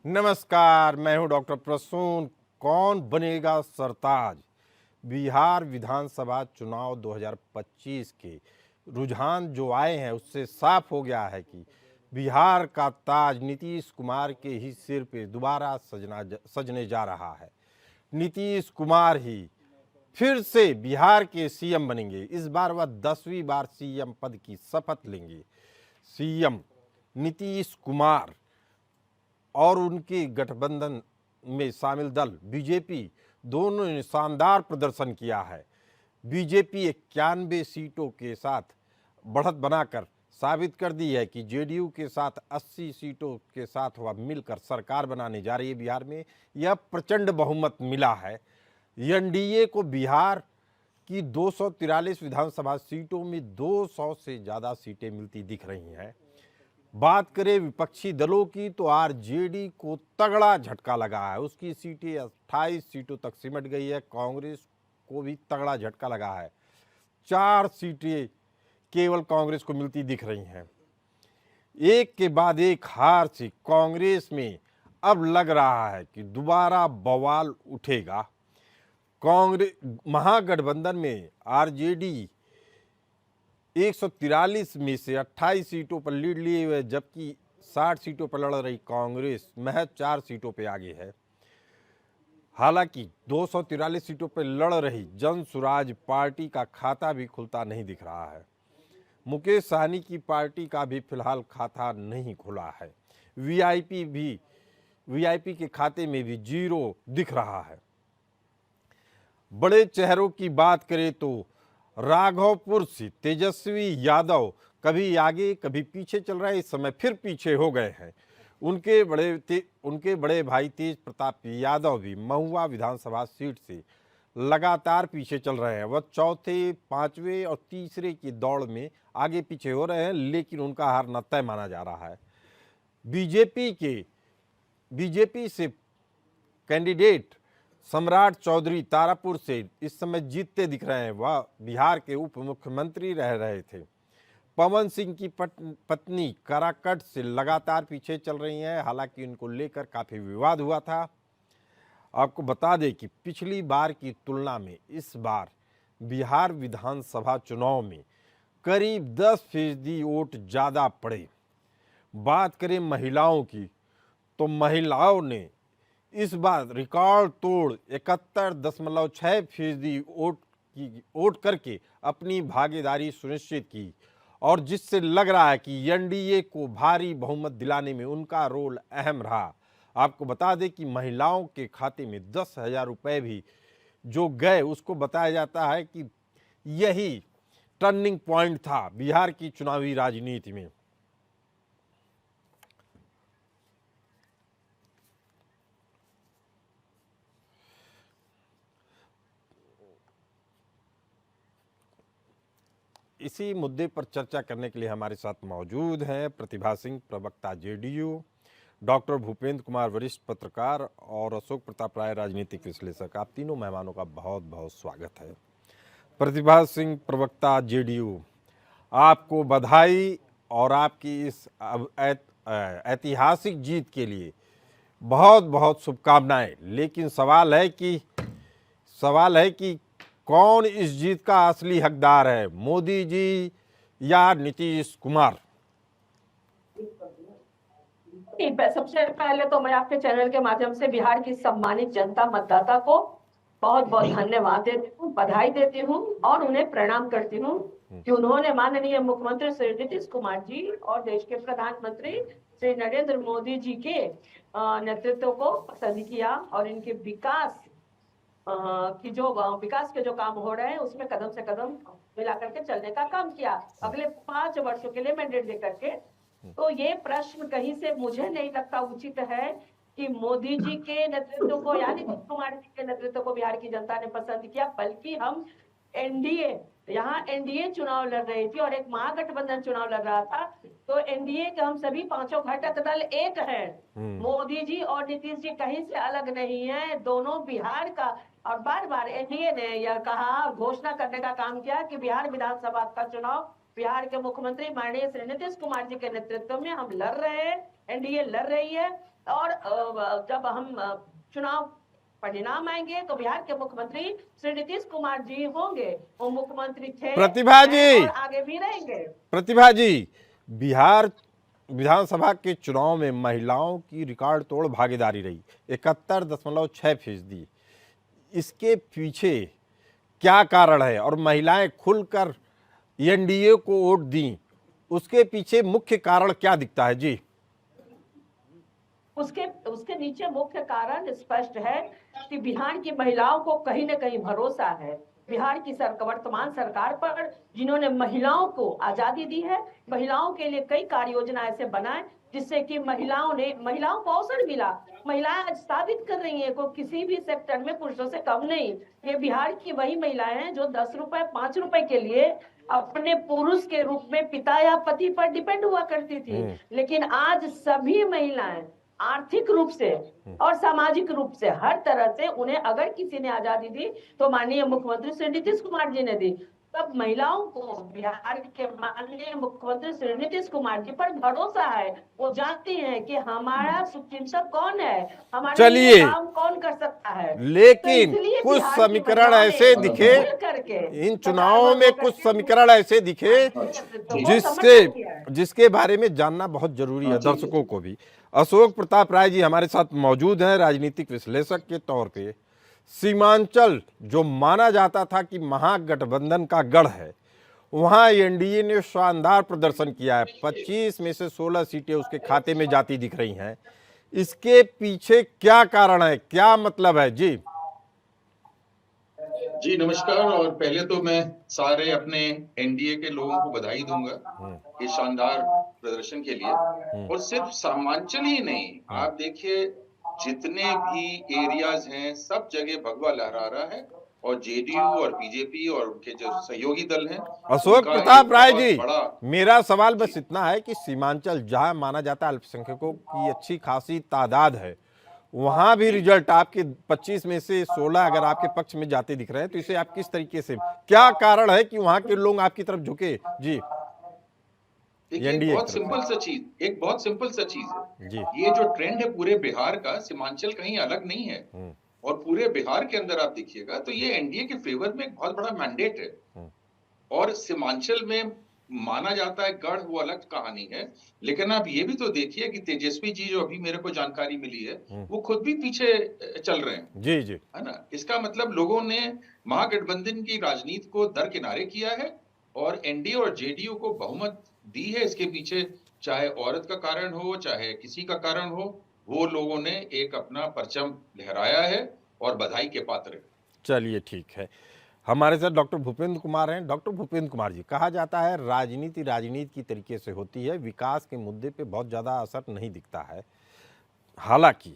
नमस्कार, मैं हूं डॉक्टर प्रसून। कौन बनेगा सरताज? बिहार विधानसभा चुनाव 2025 के रुझान जो आए हैं उससे साफ हो गया है कि बिहार का ताज नीतीश कुमार के ही सिर पे दोबारा सजने जा रहा है। नीतीश कुमार ही फिर से बिहार के सीएम बनेंगे। इस बार वह 10वीं बार सीएम पद की शपथ लेंगे। सीएम नीतीश कुमार और उनके गठबंधन में शामिल दल बीजेपी दोनों ने शानदार प्रदर्शन किया है। बीजेपी 91 सीटों के साथ बढ़त बनाकर साबित कर दी है कि जेडीयू के साथ 80 सीटों के साथ वह मिलकर सरकार बनाने जा रही है। बिहार में यह प्रचंड बहुमत मिला है। एनडीए को बिहार की 243 विधानसभा सीटों में 200 से ज़्यादा सीटें मिलती दिख रही हैं। बात करें विपक्षी दलों की तो आरजेडी को तगड़ा झटका लगा है। उसकी सीटें 28 सीटों तक सिमट गई है। कांग्रेस को भी तगड़ा झटका लगा है। 4 सीटें केवल कांग्रेस को मिलती दिख रही हैं। एक के बाद एक हार से कांग्रेस में अब लग रहा है कि दोबारा बवाल उठेगा। कांग्रेस महागठबंधन में आरजेडी 143 में से 28 सीटों पर लीड लिए हुए, जबकि 60 सीटों पर लड़ रही कांग्रेस महज 4 सीटों पर आगे है। हालांकि 243 सीटों पर लड़ रही जन स्वराज पार्टी का खाता भी खुलता नहीं दिख रहा है। मुकेश सहनी की पार्टी का भी फिलहाल खाता नहीं खुला है। वीआईपी के खाते में भी जीरो दिख रहा है। बड़े चेहरों की बात करें तो राघवपुर से तेजस्वी यादव कभी आगे कभी पीछे चल रहे हैं। इस समय फिर पीछे हो गए हैं। उनके बड़े भाई तेज प्रताप यादव भी महुआ विधानसभा सीट से लगातार पीछे चल रहे हैं। वह चौथे, पांचवें और तीसरे की दौड़ में आगे पीछे हो रहे हैं, लेकिन उनका हारना तय माना जा रहा है। बीजेपी से कैंडिडेट सम्राट चौधरी तारापुर से इस समय जीतते दिख रहे हैं। वह बिहार के उप मुख्यमंत्री रह रहे थे। पवन सिंह की पत्नी काराकट से लगातार पीछे चल रही हैं। हालांकि इनको लेकर काफी विवाद हुआ था। आपको बता दें कि पिछली बार की तुलना में इस बार बिहार विधानसभा चुनाव में करीब 10% वोट ज्यादा पड़े। बात करें महिलाओं की तो महिलाओं ने इस बार रिकॉर्ड तोड़ 71.6% वोट करके अपनी भागीदारी सुनिश्चित की, और जिससे लग रहा है कि एनडीए को भारी बहुमत दिलाने में उनका रोल अहम रहा। आपको बता दें कि महिलाओं के खाते में 10,000 रुपये भी जो गए, उसको बताया जाता है कि यही टर्निंग पॉइंट था बिहार की चुनावी राजनीति में। इसी मुद्दे पर चर्चा करने के लिए हमारे साथ मौजूद हैं प्रतिभा सिंह, प्रवक्ता जेडीयू, डॉक्टर भूपेंद्र कुमार, वरिष्ठ पत्रकार, और अशोक प्रताप राय, राजनीतिक विश्लेषक। आप तीनों मेहमानों का बहुत बहुत स्वागत है। प्रतिभा सिंह, प्रवक्ता जेडीयू, आपको बधाई और आपकी इस ऐतिहासिक जीत के लिए बहुत बहुत शुभकामनाएं। लेकिन सवाल है कि कौन इस जीत का असली हकदार है, मोदी जी या नीतीश कुमार? सबसे पहले तो मैं आपके चैनल के माध्यम से बिहार की सम्मानित जनता मतदाता को बहुत बहुत धन्यवाद देती हूँ, बधाई देती हूँ और उन्हें प्रणाम करती हूँ कि उन्होंने माननीय मुख्यमंत्री श्री नीतीश कुमार जी और देश के प्रधानमंत्री श्री नरेंद्र मोदी जी के नेतृत्व को पसंद किया और इनके विकास के जो काम हो रहे हैं उसमें कदम से कदम मिला करके चलने का काम किया अगले 5 वर्षों के लिए मैंडेट दे करके। तो ये प्रश्न कहीं से मुझे नहीं लगता उचित है कि मोदी जी के नेतृत्व को यानी नीतीश कुमार जी के नेतृत्व को बिहार की जनता ने पसंद किया, बल्कि हम एनडीए चुनाव लड़ रही थी और एक महागठबंधन चुनाव लड़ रहा था। तो एनडीए के हम सभी 5 घटक दल एक हैं। मोदी जी और नीतीश जी कहीं से अलग नहीं है, दोनों बिहार का। और बार बार एनडीए ने यह कहा, घोषणा करने का काम किया कि बिहार विधानसभा का चुनाव बिहार के मुख्यमंत्री माननीय श्री नीतीश कुमार जी के नेतृत्व में हम लड़ रहे हैं, एनडीए लड़ रही है। और जब हम चुनाव परिणाम आएंगे तो बिहार के मुख्यमंत्री श्री नीतीश कुमार जी होंगे। वो मुख्यमंत्री थे, प्रतिभा जी, और आगे भी रहेंगे। प्रतिभा जी, बिहार विधानसभा के चुनाव में महिलाओं की रिकॉर्ड तोड़ भागीदारी रही, 71.6%। इसके पीछे क्या कारण है? और महिलाएं खुलकर एनडीए को वोट दी, उसके पीछे मुख्य कारण क्या दिखता है? जी, उसके नीचे मुख्य कारण स्पष्ट है कि बिहार की महिलाओं को कहीं न कहीं भरोसा है बिहार की वर्तमान सरकार पर, जिन्होंने महिलाओं को आजादी दी है। महिलाओं के लिए कई कार्य योजना ऐसे बनाए जिससे कि महिलाओं को अवसर मिला। महिलाएं आज साबित कर रही हैं कि किसी भी सेक्टर में पुरुषों से कम नहीं। ये बिहार की वही महिलाएं हैं जो 10 रुपए 5 रुपए के लिए अपने पुरुष के रूप में पिता या पति पर डिपेंड हुआ करती थी। लेकिन आज सभी महिलाएं आर्थिक रूप से और सामाजिक रूप से हर तरह से उन्हें अगर किसी ने आजादी दी तो माननीय मुख्यमंत्री श्री नीतीश कुमार जी ने दी। तब महिलाओं को बिहार के माननीय मुख्यमंत्री श्री नीतीश कुमार जी पर भरोसा है। वो जानती हैं कि हमारा शुभचिंतक कौन है, हमारे चलिए, लिए काम कौन कर सकता है। लेकिन तो इसलिए कुछ बिहार की समीकरण महिलाओं ऐसे ने दिखे मिल करके इन चुनावों में, कुछ समीकरण ऐसे दिखे जिसके बारे में जानना बहुत जरूरी है दर्शकों को भी। अशोक प्रताप राय जी हमारे साथ मौजूद हैं, राजनीतिक विश्लेषक के तौर पे। सीमांचल जो माना जाता था कि महागठबंधन का गढ़ है, वहां एनडीए ने शानदार प्रदर्शन किया है। 25 में से 16 सीटें उसके खाते में जाती दिख रही हैं। इसके पीछे क्या कारण है, क्या मतलब है? जी जी नमस्कार। और पहले तो मैं सारे अपने एनडीए के लोगों को बधाई दूंगा इस शानदार प्रदर्शन के लिए। और सिर्फ सीमांचल ही नहीं, आप देखिए जितने भी एरियाज हैं सब जगह भगवा लहरा रहा है। और जेडीयू और बीजेपी और उनके जो सहयोगी दल हैं, अशोक प्रताप राय जी, मेरा सवाल बस इतना है कि सीमांचल जहां माना जाता है अल्पसंख्यकों की अच्छी खासी तादाद है, वहां भी रिजल्ट आपके 25 में से 16 अगर आपके पक्ष में जाते दिख रहे हैं, तो इसे आप किस तरीके से, क्या कारण है कि वहां के लोग आपकी तरफ झुके? जी एक बहुत सिंपल सा चीज है जी। ये जो ट्रेंड है पूरे बिहार का, सीमांचल कहीं अलग नहीं है। और पूरे बिहार के अंदर आप देखिएगा तो ये एनडीए के फेवर में एक बहुत बड़ा मैंडेट है। और सीमांचल में माना जाता है गढ़, वो अलग कहानी है। लेकिन आप ये भी तो देखिए कि तेजस्वी जी, जो अभी मेरे को जानकारी मिली है, वो खुद भी पीछे चल रहे हैं। जी जी, है ना। इसका मतलब लोगों ने महागठबंधन की राजनीति को दरकिनारे किया है और एनडीए और जेडीयू को बहुमत दी है। इसके पीछे चाहे औरत का कारण हो, चाहे किसी का कारण हो, वो लोगों ने एक अपना परचम लहराया है और बधाई के पात्र है। चलिए ठीक है, हमारे साथ डॉक्टर भूपेंद्र कुमार हैं। डॉक्टर भूपेंद्र कुमार जी, कहा जाता है राजनीति की तरीके से होती है, विकास के मुद्दे पे बहुत ज़्यादा असर नहीं दिखता है। हालांकि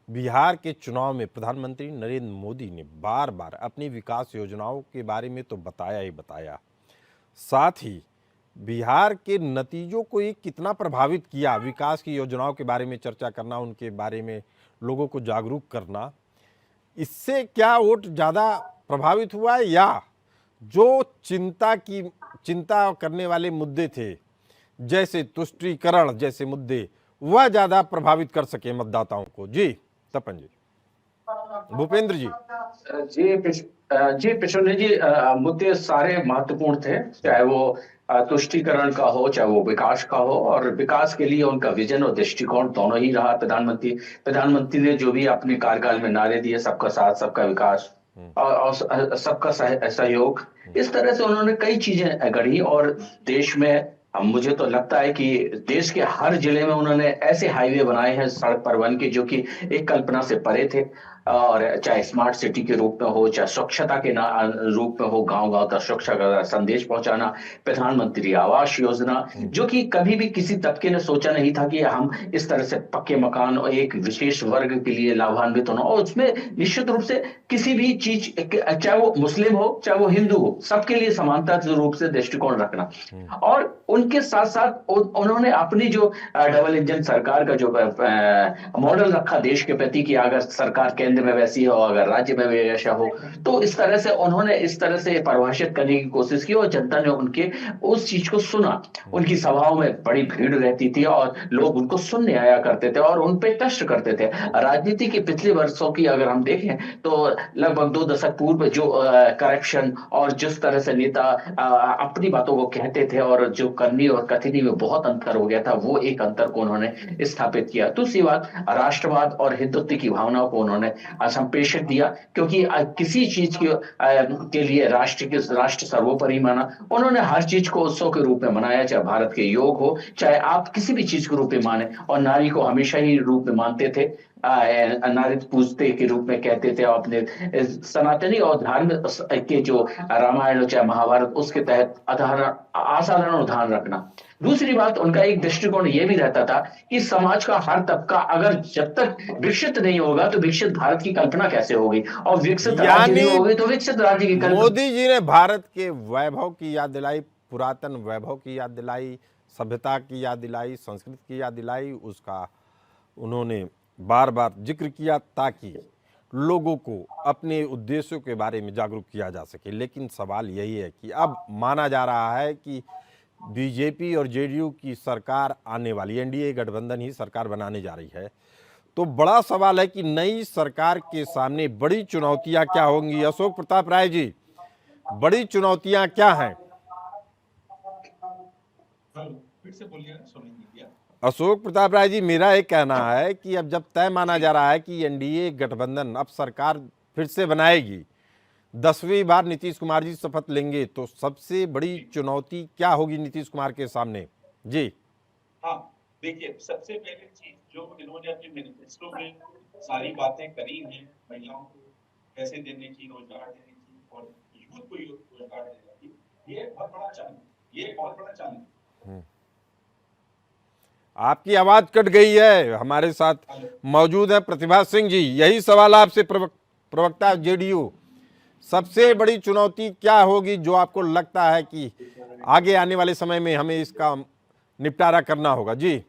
बिहार के चुनाव में प्रधानमंत्री नरेंद्र मोदी ने बार बार अपनी विकास योजनाओं के बारे में तो बताया ही बताया, साथ ही बिहार के नतीजों को ये कितना प्रभावित किया, विकास की योजनाओं के बारे में चर्चा करना, उनके बारे में लोगों को जागरूक करना, इससे क्या वोट ज़्यादा प्रभावित हुआ है, या जो चिंता करने वाले मुद्दे थे जैसे तुष्टीकरण जैसे मुद्दे, वह ज़्यादा प्रभावित कर सके मतदाताओं को? जी तपन जी, भूपेंद्र जी। जी पिछले जी, मुद्दे सारे महत्वपूर्ण थे, चाहे वो तुष्टीकरण का हो, चाहे वो विकास का हो। और विकास के लिए उनका विजन और दृष्टिकोण दोनों ही रहा। प्रधानमंत्री ने जो भी अपने कार्यकाल में नारे दिए, सबका साथ सबका विकास और सबका सहयोग, इस तरह से उन्होंने कई चीजें गढ़ी। और देश में मुझे तो लगता है कि देश के हर जिले में उन्होंने ऐसे हाईवे बनाए हैं, सड़क परिवहन के, जो कि एक कल्पना से परे थे। और चाहे स्मार्ट सिटी के रूप में हो, चाहे स्वच्छता के रूप में हो, गांव-गांव तक स्वच्छता का संदेश पहुंचाना, प्रधानमंत्री आवास योजना, जो कि कभी भी किसी तबके ने सोचा नहीं था कि हम इस तरह से पक्के मकान और एक विशेष वर्ग के लिए लाभान्वित होना। और उसमें निश्चित रूप से किसी भी चीज, चाहे वो मुस्लिम हो चाहे वो हिंदू हो, सबके लिए समानता रूप से दृष्टिकोण रखना। और उनके साथ साथ उन्होंने अपनी जो डबल इंजन सरकार का जो मॉडल रखा देश के प्रति, कि अगर सरकार केंद्र केंद्र में वैसी हो, अगर राज्य में भी वैसा हो। तो इस तरह से उन्होंने इस तरह से परिभाषित करने की कोशिश की और जनता ने उनके उस चीज को सुना। उनकी सभाओं में बड़ी भीड़ रहती थी और लोग उनको सुनने आया करते थे और उन पे टस्ट करते थे। राजनीति के पिछले वर्षों की अगर हम देखें तो लगभग 2 दशक पूर्व जो करप्शन और जिस तरह से नेता अपनी बातों को कहते थे और जो करनी और कथनी में बहुत अंतर हो गया था, वो एक अंतर को उन्होंने स्थापित किया। दूसरी बात, राष्ट्रवाद और हिंदुत्व की भावनाओं को उन्होंने संप्रेषित दिया, क्योंकि किसी चीज के लिए राष्ट्र सर्वोपरि माना। उन्होंने हर चीज को उत्सव के रूप में मनाया, चाहे भारत के योग हो, चाहे आप किसी भी चीज के रूप में माने, और नारी को हमेशा ही रूप में मानते थे, नारी पूजते के रूप में कहते थे। अपने सनातनी और धार्मिक के जो रामायण हो चाहे महाभारत, उसके तहत असाधारण उदाहरण रखना। दूसरी बात, उनका एक दृष्टिकोण ये भी रहता था कि समाज का हर तबका अगर जब तक विकसित नहीं होगा तो विकसित भारत की कल्पना कैसे होगी, और विकसित राज्य नहीं होगी तो विकसित राज्य की कल्पना। मोदी जी ने भारत के वैभव की याद दिलाई, पुरातन वैभव की याद दिलाई, सभ्यता की याद दिलाई, संस्कृति की याद दिलाई। उसका उन्होंने बार बार जिक्र किया ताकि लोगों को अपने उद्देश्यों के बारे में जागरूक किया जा सके। लेकिन सवाल यही है कि अब माना जा रहा है कि बीजेपी और जेडीयू की सरकार आने वाली, एनडीए गठबंधन ही सरकार बनाने जा रही है। तो बड़ा सवाल है कि नई सरकार के सामने बड़ी चुनौतियां क्या होंगी। अशोक प्रताप राय जी, बड़ी चुनौतियां क्या हैं? फिर से बोलिए, सुनेंगे क्या? अशोक प्रताप राय जी, मेरा एक कहना है कि अब जब तय माना जा रहा है कि एनडीए गठबंधन अब सरकार फिर से बनाएगी, 10वीं बार नीतीश कुमार जी शपथ लेंगे, तो सबसे बड़ी चुनौती क्या होगी नीतीश कुमार के सामने? जी हाँ, देखिए, सबसे पहले चीज जो इन्होंने अपने मैनिफेस्टो में सारी बातें करी हैं, महिलाओं को पैसे देने की, रोजगार देने की और यूथ को रोजगार देने की, ये बहुत बड़ा चैलेंज, ये बहुत बड़ा चैलेंज। आपकी आवाज कट गई है। हमारे साथ मौजूद है प्रतिभा सिंह जी, यही सवाल आपसे प्रवक्ता जेडीयू, सबसे बड़ी चुनौती क्या होगी जो आपको लगता है कि आगे आने वाले समय में हमें इसका निपटारा करना होगा? जी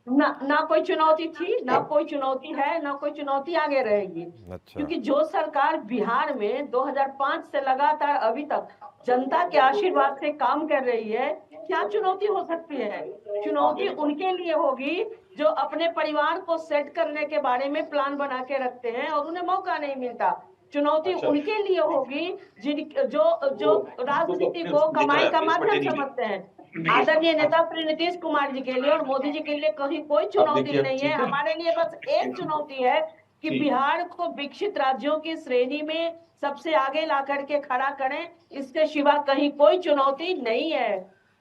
ना कोई चुनौती थी, ना कोई चुनौती है, ना कोई चुनौती आगे रहेगी। अच्छा। क्योंकि जो सरकार बिहार में 2005 से लगातार अभी तक जनता के आशीर्वाद से काम कर रही है, क्या चुनौती हो सकती है? चुनौती उनके लिए होगी जो अपने परिवार को सेट करने के बारे में प्लान बना के रखते हैं और उन्हें मौका नहीं मिलता। चुनौती उनके लिए होगी जो राजनीति को कमाई का माध्यम समझते हैं। आदरणीय नेता श्री नीतीश कुमार जी के लिए और मोदी जी के लिए कहीं कोई चुनौती नहीं है। हमारे लिए बस एक चुनौती है कि बिहार को विकसित राज्यों की श्रेणी में सबसे आगे ला करके खड़ा करें। इसके सिवा कहीं कोई चुनौती नहीं है,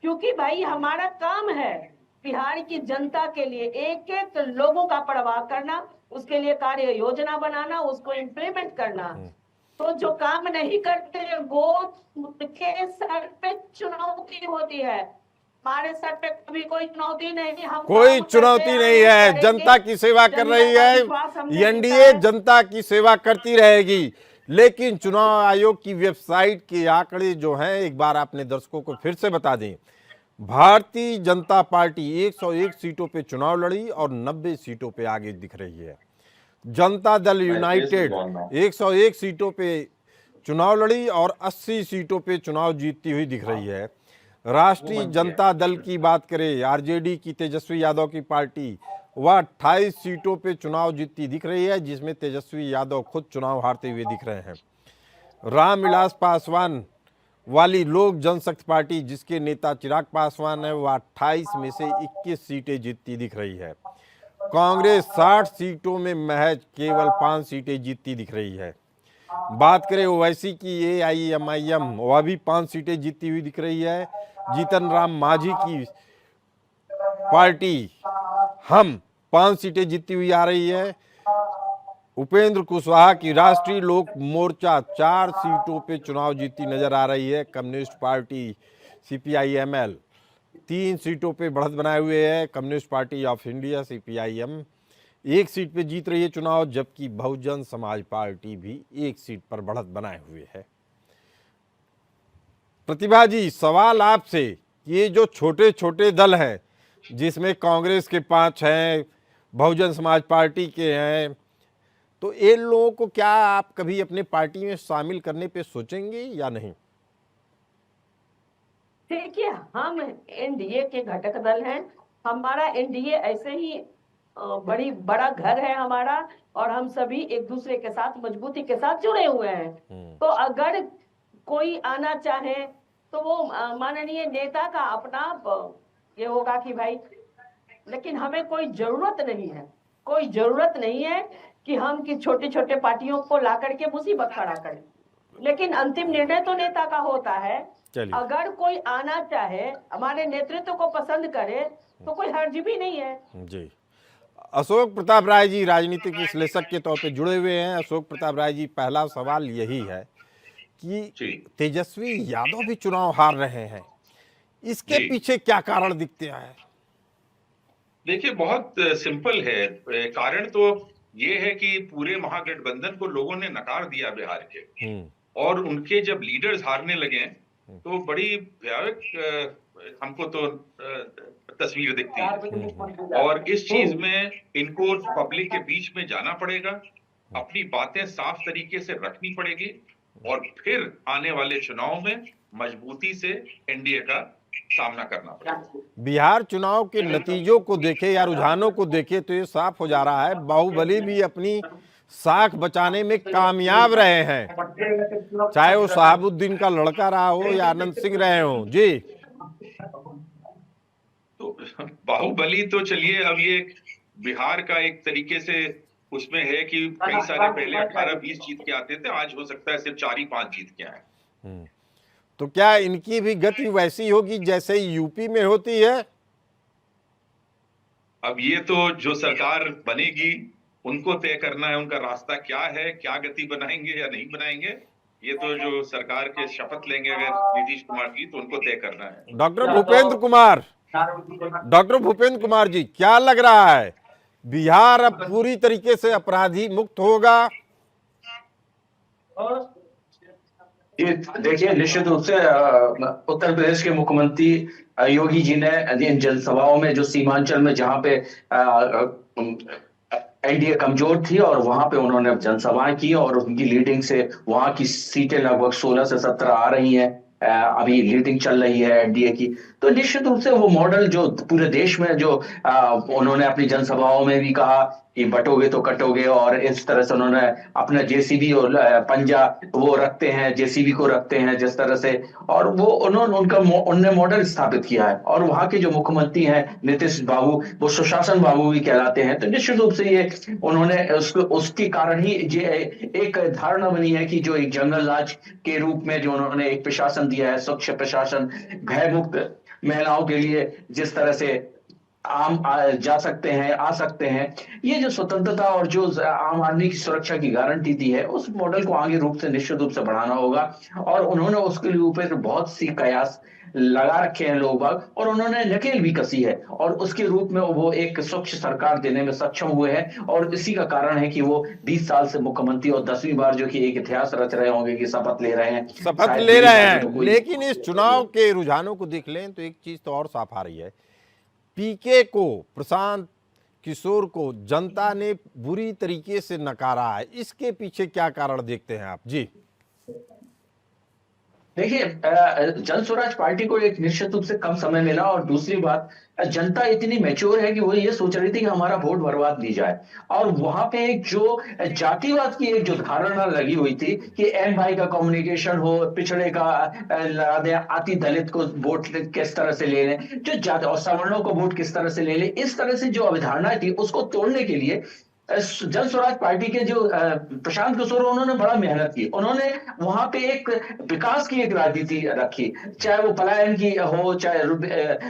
क्योंकि भाई हमारा काम है बिहार की जनता के लिए एक एक लोगों का परवाह करना, उसके लिए कार्य योजना बनाना, उसको इम्प्लीमेंट करना। तो जो काम नहीं करते वो उनके सर पे चुनौती होती है, हमारे सर पे कभी कोई चुनौती नहीं। हम कोई चुनौती नहीं है, जनता की सेवा कर रही है एनडीए, जनता की सेवा करती रहेगी। लेकिन चुनाव आयोग की वेबसाइट के आंकड़े जो हैं, एक बार आपने दर्शकों को फिर से बता दें। भारतीय जनता पार्टी 101 सीटों पे चुनाव लड़ी और 90 सीटों पे आगे दिख रही है। जनता दल यूनाइटेड 101 सीटों पे चुनाव लड़ी और 80 सीटों पे चुनाव जीतती हुई दिख रही है। राष्ट्रीय जनता दल की बात करें, आरजेडी की तेजस्वी यादव की पार्टी, वह 28 सीटों पे चुनाव जीतती दिख रही है, जिसमें तेजस्वी यादव खुद चुनाव हारते हुए दिख रहे हैं। रामविलास पासवान वाली लोक जनशक्ति पार्टी, जिसके नेता चिराग पासवान है, वह 28 में से 21 सीटें जीतती दिख रही है। कांग्रेस 60 सीटों में महज केवल 5 सीटें जीतती दिख रही है। बात करें ओवैसी की एआईएमआईएम, वह भी 5 सीटें जीतती हुई दिख रही है। जीतन राम मांझी की पार्टी हम 5 सीटें जीतती हुई आ रही है। उपेंद्र कुशवाहा की राष्ट्रीय लोक मोर्चा 4 सीटों पे चुनाव जीतती नजर आ रही है। कम्युनिस्ट पार्टी सीपीआईएमएल 3 सीटों पे बढ़त बनाए हुए है। Communist party of India CPIM 1 seat पे जीत रही है चुनाव, जबकि बहुजन समाज पार्टी भी 1 सीट पर बढ़त बनाए हुए है। प्रतिभा जी, सवाल आपसे, ये जो छोटे छोटे दल हैं, जिसमें कांग्रेस के 5 हैं, बहुजन समाज पार्टी के हैं, तो इन लोगों को क्या आप कभी अपने पार्टी में शामिल करने पे सोचेंगे या नहीं? देखिए, हम एनडीए के घटक दल हैं। हमारा एनडीए ऐसे ही बड़ा घर है हमारा, और हम सभी एक दूसरे के साथ मजबूती के साथ जुड़े हुए हैं। तो अगर कोई आना चाहे तो वो माननीय नेता का अपना ये होगा कि भाई, लेकिन हमें कोई जरूरत नहीं है, कोई जरूरत नहीं है कि हम कि छोटे छोटे पार्टियों को ला करके मुसीबत खड़ा करें। लेकिन अंतिम निर्णय तो नेता का होता है। अगर कोई आना चाहे, हमारे नेतृत्व को पसंद करे, तो कोई हर्ज भी नहीं है। जी। अशोक प्रताप राय जी राजनीतिक विश्लेषक के तौर पे जुड़े हुए हैं। अशोक प्रताप राय जी, पहला सवाल यही है कि तेजस्वी यादव भी चुनाव हार रहे हैं, इसके पीछे क्या कारण दिखते हैं? देखिए, बहुत सिंपल है। कारण तो ये है कि पूरे महागठबंधन को लोगों ने नकार दिया बिहार के, और उनके जब लीडर्स हारने लगे तो बड़ी भयावह हमको तो तस्वीर दिखती है। और इस चीज में इनको पब्लिक के बीच में जाना पड़ेगा, अपनी बातें साफ तरीके से रखनी पड़ेगी, और फिर आने वाले चुनाव में मजबूती से एनडीए का सामना करना पड़ेगा। बिहार चुनाव के नतीजों को देखे या रुझानों को देखे तो ये साफ हो जा रहा है, बाहुबली भी अपनी साख बचाने में कामयाब रहे हैं, चाहे वो शहाबुद्दीन का लड़का रहा हो या आनंद सिंह रहे हो। जी, तो बाहुबली तो चलिए, अब ये बिहार का एक तरीके से उसमें है कि कई सारे पहले 18-20 जीत के आते थे, आज हो सकता है सिर्फ 4-5 जीत के आए। तो क्या इनकी भी गति वैसी होगी जैसे यूपी में होती है? अब ये तो जो सरकार बनेगी उनको तय करना है, उनका रास्ता क्या है, क्या गति बनाएंगे या नहीं बनाएंगे। ये तो जो सरकार के शपथ लेंगे अगर नीतीश कुमार की, तो उनको तय करना है। डॉक्टर भूपेंद्र कुमार जी, क्या लग रहा है, बिहार अब पूरी तरीके से अपराधी मुक्त होगा? देखिए, निश्चित रूप से उत्तर प्रदेश के मुख्यमंत्री योगी जी ने इन जनसभाओं में, जो सीमांचल में जहां पे एनडीए कमजोर थी, और वहां पे उन्होंने जनसभाएं की, और उनकी लीडिंग से वहां की सीटें लगभग 16 से 17 आ रही हैं। अभी लीडिंग चल रही है एनडीए की। तो निश्चित रूप से वो मॉडल जो पूरे देश में, जो उन्होंने अपनी जनसभाओं में भी कहा कि बटोगे तो कटोगे, और इस तरह से उन्होंने अपना जेसीबी और पंजा वो रखते हैं, जेसीबी को रखते हैं जिस तरह से, और वो उन्होंने मॉडल स्थापित किया है। और वहां के जो मुख्यमंत्री हैं नीतीश बाबू, वो सुशासन बाबू भी कहलाते हैं। तो निश्चित रूप से ये उन्होंने उसके कारण ही एक धारणा बनी है कि जो एक जंगल राज के रूप में जो उन्होंने एक प्रशासन दिया है, स्वच्छ प्रशासन, भय मुक्त महिलाओं के लिए, जिस तरह से आम जा सकते हैं, आ सकते हैं, ये जो स्वतंत्रता और जो आम आदमी की सुरक्षा की गारंटी दी है, उस मॉडल को आगे रूप से निश्चित रूप से बढ़ाना होगा। और उन्होंने उसके लिए ऊपर बहुत सी कयास लगा रखे हैं लोग बाग, और उन्होंने नकेल भी कसी है, और उसके रूप में वो एक स्वच्छ सरकार देने में सक्षम हुए हैं। और इसी का कारण है कि वो 20 साल से मुख्यमंत्री, और 10वीं बार जो कि एक इतिहास रच रहे होंगे कि शपथ ले रहे हैं। लेकिन इस चुनाव के रुझानों को देख लें तो एक चीज तो और साफ आ रही है, पीके को, प्रशांत किशोर को जनता ने बुरी तरीके से नकारा है। इसके पीछे क्या कारण देखते हैं आप? जी, देखिए, जन स्वराज पार्टी को एक निश्चित रूप से कम समय मिला, और दूसरी बात, जनता इतनी मैच्योर है कि वो ये सोच रही थी कि हमारा वोट बर्बाद नहीं जाए। और वहां पे एक जो जातिवाद की एक जो धारणा लगी हुई थी कि एम भाई का कम्युनिकेशन हो, पिछड़े का अति दलित को वोट किस तरह से ले लें, जो जाति और सवर्णों को वोट किस तरह से ले लें, इस तरह से जो अवधारणाएं थी, उसको तोड़ने के लिए जन स्वराज पार्टी के जो प्रशांत किशोर, उन्होंने बड़ा मेहनत की। उन्होंने वहां पे एक विकास की एक राजनीति रखी, चाहे वो पलायन की हो, चाहे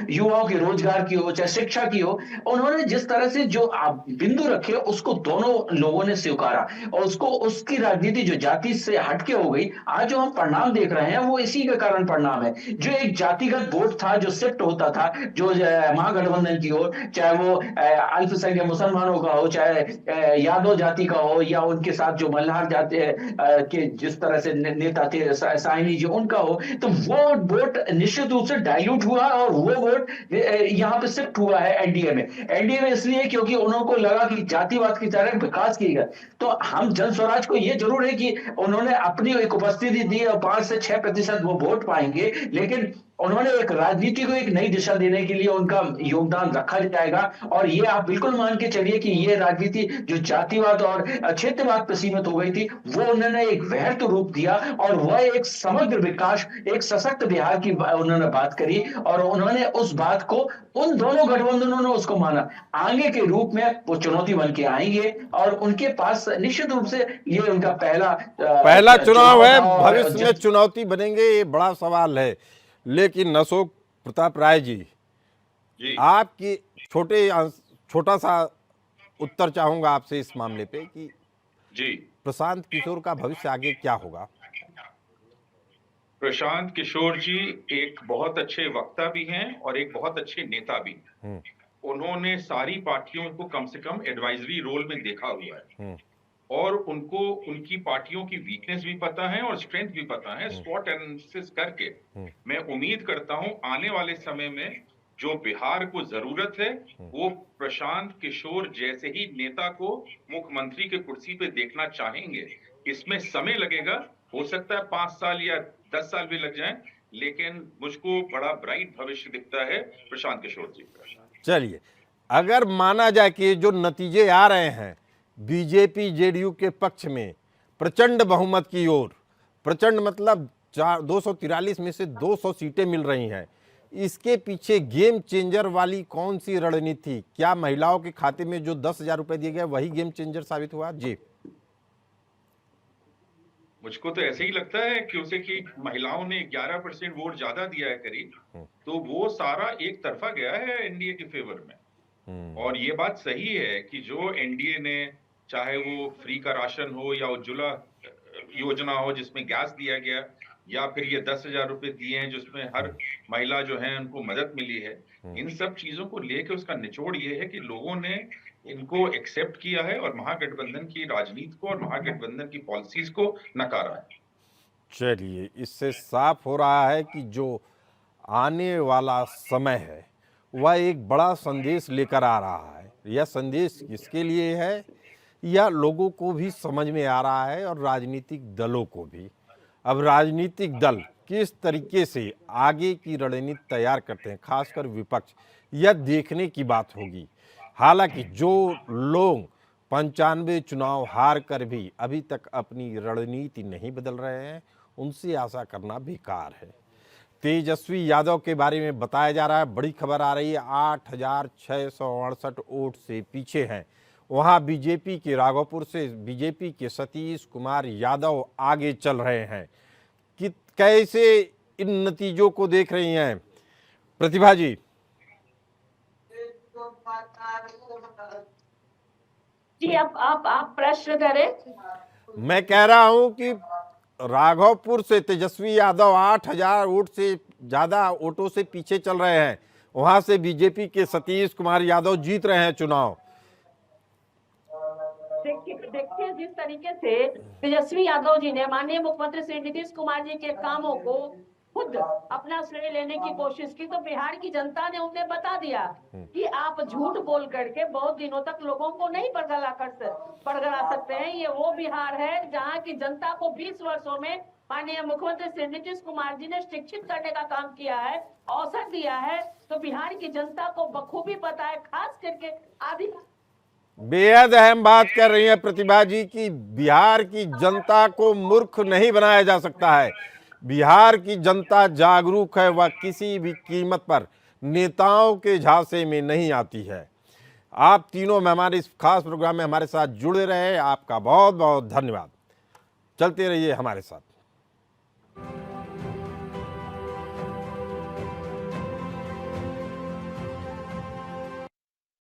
युवाओं के रोजगार की हो, चाहे शिक्षा की हो। उन्होंने जिस तरह से जो बिंदु रखे, उसको दोनों लोगों ने स्वीकारा, और उसकी राजनीति जो जाति से हटके हो गई। आज जो हम परिणाम देख रहे हैं, वो इसी के कारण परिणाम है। जो एक जातिगत वोट था, जो शिफ्ट होता था, जो महागठबंधन की ओर, चाहे वो अल्पसंख्यक मुसलमानों का हो, चाहे यादव जाति का हो या उनके साथ जो मल्हार जाति के जिस तरह से नेता थे साइनी जी उनका हो, तो वो वोट निश्चित रूप से डाइल्यूट हुआ और वो वोट यहाँ पे शिफ्ट हुआ है एनडीए में। एनडीए में इसलिए क्योंकि उनको लगा कि जातिवाद की तरह विकास किएगा। तो हम जन स्वराज को ये जरूर है कि उन्होंने अपनी एक उपस्थिति दी और 5 से 6% वो वोट पाएंगे, लेकिन उन्होंने एक राजनीति को एक नई दिशा देने के लिए उनका योगदान रखा जाएगा। और ये आप बिल्कुल मान के चलिए कि ये राजनीति जो जातिवाद और क्षेत्रवाद पर सीमित हो गई थी, वो उन्होंने एक वृहत रूप दिया और वह एक समग्र विकास, एक सशक्त बिहार की उन्होंने बात करी। और उन्होंने उस बात को, उन दोनों गठबंधनों ने उसको माना। आगे के रूप में वो चुनौती बन के आएंगे और उनके पास निश्चित रूप से ये उनका पहला चुनाव है। भविष्य में चुनौती बनेंगे, ये बड़ा सवाल है। लेकिन अशोक प्रताप राय जी, आपकी छोटा सा उत्तर चाहूंगा आपसे इस मामले पे कि जी प्रशांत किशोर का भविष्य आगे क्या होगा? प्रशांत किशोर जी एक बहुत अच्छे वक्ता भी हैं और एक बहुत अच्छे नेता भी हैं। उन्होंने सारी पार्टियों को कम से कम एडवाइजरी रोल में देखा हुआ है और उनको उनकी पार्टियों की वीकनेस भी पता है और स्ट्रेंथ भी पता है। स्वॉट एनालिसिस करके मैं उम्मीद करता हूं आने वाले समय में जो बिहार को जरूरत है वो प्रशांत किशोर जैसे ही नेता को मुख्यमंत्री के कुर्सी पे देखना चाहेंगे। इसमें समय लगेगा, हो सकता है 5 साल या 10 साल भी लग जाएं, लेकिन मुझको बड़ा ब्राइट भविष्य दिखता है प्रशांत किशोर जी का। चलिए, अगर माना जाए कि जो नतीजे आ रहे हैं बीजेपी जेडीयू के पक्ष में प्रचंड बहुमत की ओर, प्रचंड मतलब 243 में से 200 सीटें मिल रही हैं, इसके पीछे गेम चेंजर वाली कौन सी रणनीति? क्या महिलाओं के खाते में जो 10,000 रुपए दिए गए वही गेम चेंजर साबित हुआ? जी, मुझको तो ऐसे ही लगता है क्योंकि महिलाओं ने 11% वोट ज्यादा दिया है करीब, तो वो सारा एक तरफा गया है एनडीए के फेवर में। और ये बात सही है कि जो एनडीए ने, चाहे वो फ्री का राशन हो या उज्ज्वला योजना हो जिसमें गैस दिया गया, या फिर ये 10,000 रुपए दिए हैं जिसमें हर महिला जो है उनको मदद मिली है, इन सब चीजों को लेकर उसका निचोड़ ये है कि लोगों ने इनको एक्सेप्ट किया है और महागठबंधन की राजनीति को और महागठबंधन की पॉलिसीज को नकारा है। चलिए, इससे साफ हो रहा है कि जो आने वाला समय है वह एक बड़ा संदेश लेकर आ रहा है। यह संदेश किसके लिए है या लोगों को भी समझ में आ रहा है और राजनीतिक दलों को भी। अब राजनीतिक दल किस तरीके से आगे की रणनीति तैयार करते हैं, खासकर विपक्ष, यह देखने की बात होगी। हालांकि जो लोग 95 चुनाव हार कर भी अभी तक अपनी रणनीति नहीं बदल रहे हैं, उनसे आशा करना बेकार है। तेजस्वी यादव के बारे में बताया जा रहा है, बड़ी खबर आ रही है, 8,668 वोट से पीछे हैं। वहां बीजेपी के राघोपुर से बीजेपी के सतीश कुमार यादव आगे चल रहे हैं। कि कैसे इन नतीजों को देख रही हैं प्रतिभा जी? जी, आप प्रश्न करें। मैं कह रहा हूं कि राघोपुर से तेजस्वी यादव 8,000 वोट से ज्यादा वोटों से पीछे चल रहे हैं। वहां से बीजेपी के सतीश कुमार यादव जीत रहे हैं चुनाव। देखिए, जिस तरीके से तेजस्वी यादव जी ने माननीय मुख्यमंत्री श्री नीतीश कुमार जी के कामों को खुद अपना श्रेय लेने की कोशिश की, तो बिहार की जनता ने उन्हें बता दिया कि आप झूठ बोल करके बहुत दिनों तक लोगों को नहीं पड़गला सकते हैं। ये वो बिहार है जहां की जनता को 20 वर्षों में माननीय मुख्यमंत्री श्री नीतीश कुमार जी ने शिक्षित करने का काम किया है, अवसर दिया है। तो बिहार की जनता को बखूबी पता है, खास करके आदि बेहद अहम बात कर रही है प्रतिभा जी कि बिहार की जनता को मूर्ख नहीं बनाया जा सकता है। बिहार की जनता जागरूक है, वह किसी भी कीमत पर नेताओं के झांसे में नहीं आती है। आप तीनों मेहमान इस खास प्रोग्राम में हमारे साथ जुड़े रहे, आपका बहुत बहुत धन्यवाद। चलते रहिए हमारे साथ।